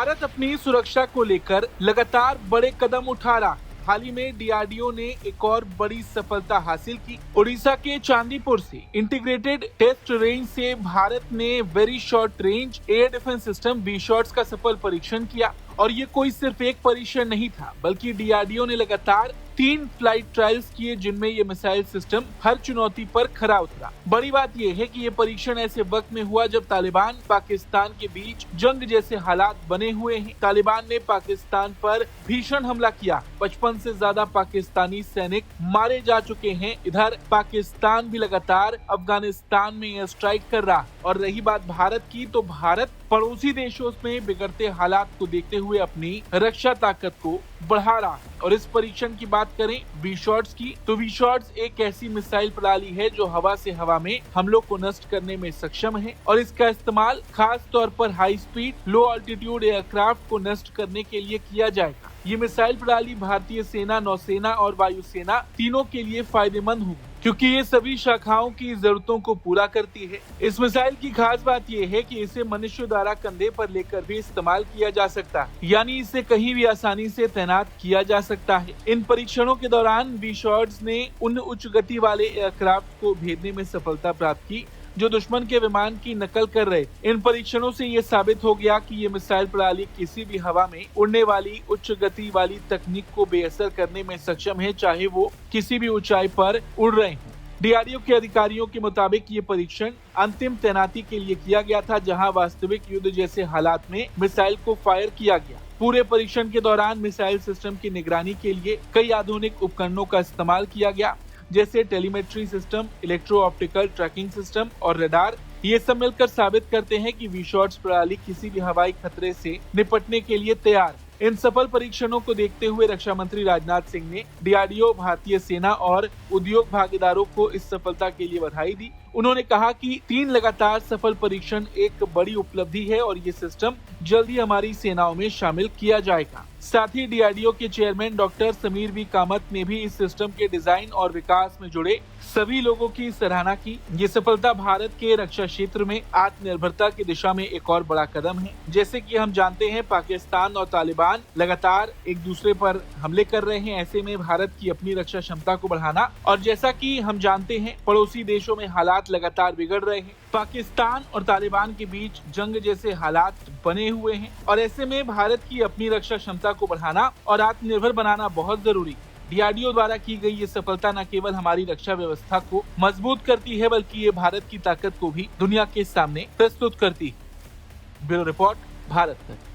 भारत अपनी सुरक्षा को लेकर लगातार बड़े कदम उठा रहा है। हाल ही में डीआरडीओ ने एक और बड़ी सफलता हासिल की। उड़ीसा के चांदीपुर से इंटीग्रेटेड टेस्ट रेंज से भारत ने very short range air defence system we-shots का सफल परीक्षण किया। और ये कोई सिर्फ एक परीक्षण नहीं था, बल्कि डीआरडीओ ने लगातार 3 फ्लाइट ट्रायल्स किए, जिनमें ये मिसाइल सिस्टम हर चुनौती पर खरा उतरा। बड़ी बात यह है कि ये परीक्षण ऐसे वक्त में हुआ जब तालिबान पाकिस्तान के बीच जंग जैसे हालात बने हुए हैं। तालिबान ने पाकिस्तान पर भीषण हमला किया। 55 से ज्यादा पाकिस्तानी सैनिक मारे जा चुके हैं। इधर पाकिस्तान भी लगातार अफगानिस्तान में एयर स्ट्राइक कर रहा। और रही बात भारत की, तो भारत पड़ोसी देशों में बिगड़ते हालात को देखते हुए अपनी रक्षा ताकत को बढ़ा रहा है। और इस परीक्षण की बात करें वी-शॉट्स की, तो वी-शॉट्स एक ऐसी मिसाइल प्रणाली है जो हवा से हवा में हमलों को नष्ट करने में सक्षम है। और इसका इस्तेमाल खास तौर पर हाई स्पीड लो ऑल्टीट्यूड एयरक्राफ्ट को नष्ट करने के लिए किया जाएगा। ये मिसाइल प्रणाली भारतीय सेना, नौसेना और वायुसेना तीनों के लिए फायदेमंद होगी, क्योंकि ये सभी शाखाओं की जरूरतों को पूरा करती है। इस मिसाइल की खास बात यह है कि इसे मनुष्य द्वारा कंधे पर लेकर भी इस्तेमाल किया जा सकता है, यानी इसे कहीं भी आसानी से तैनात किया जा सकता है। इन परीक्षणों के दौरान वी-शॉट्स ने उन उच्च गति वाले एयरक्राफ्ट को भेजने में सफलता प्राप्त की जो दुश्मन के विमान की नकल कर रहे। इन परीक्षणों से ये साबित हो गया कि ये मिसाइल प्रणाली किसी भी हवा में उड़ने वाली उच्च गति वाली तकनीक को बेअसर करने में सक्षम है, चाहे वो किसी भी ऊंचाई पर उड़ रहे हों। डीआरडीओ के अधिकारियों के मुताबिक ये परीक्षण अंतिम तैनाती के लिए किया गया था, जहां वास्तविक युद्ध जैसे हालात में मिसाइल को फायर किया गया। पूरे परीक्षण के दौरान मिसाइल सिस्टम की निगरानी के लिए कई आधुनिक उपकरणों का इस्तेमाल किया गया, जैसे telemetry system, electro optical tracking system और रडार। ये सब मिलकर साबित करते हैं कि वी-शॉट्स प्रणाली किसी भी हवाई खतरे से निपटने के लिए तैयार। इन सफल परीक्षणों को देखते हुए रक्षा मंत्री राजनाथ सिंह ने डीआरडीओ, भारतीय सेना और उद्योग भागीदारों को इस सफलता के लिए बधाई दी। उन्होंने कहा कि 3 लगातार सफल परीक्षण एक बड़ी उपलब्धि है और ये सिस्टम जल्द ही हमारी सेनाओं में शामिल किया जाएगा। साथ ही डीआरडीओ के chairman doctor Samir V Kamat ने भी इस सिस्टम के डिजाइन और विकास में जुड़े सभी लोगों की सराहना की। ये सफलता भारत के रक्षा क्षेत्र में आत्मनिर्भरता की दिशा में एक और बड़ा कदम है। जैसे कि हम जानते हैं, पाकिस्तान और तालिबान लगातार एक दूसरे पर हमले कर रहे हैं। ऐसे में भारत की अपनी रक्षा क्षमता को बढ़ाना, और जैसा कि हम जानते हैं, पड़ोसी देशों में हालात लगातार बिगड़ रहे हैं। पाकिस्तान और तालिबान के बीच जंग जैसे हालात बने हुए हैं, और ऐसे में भारत की अपनी रक्षा क्षमता को बढ़ाना और आत्मनिर्भर बनाना बहुत जरूरी है। डीआरडीओ द्वारा की गई ये सफलता न केवल हमारी रक्षा व्यवस्था को मजबूत करती है, बल्कि ये भारत की ताकत को भी दुनिया के सामने प्रस्तुत करती है। ब्यूरो रिपोर्ट, भारत तक।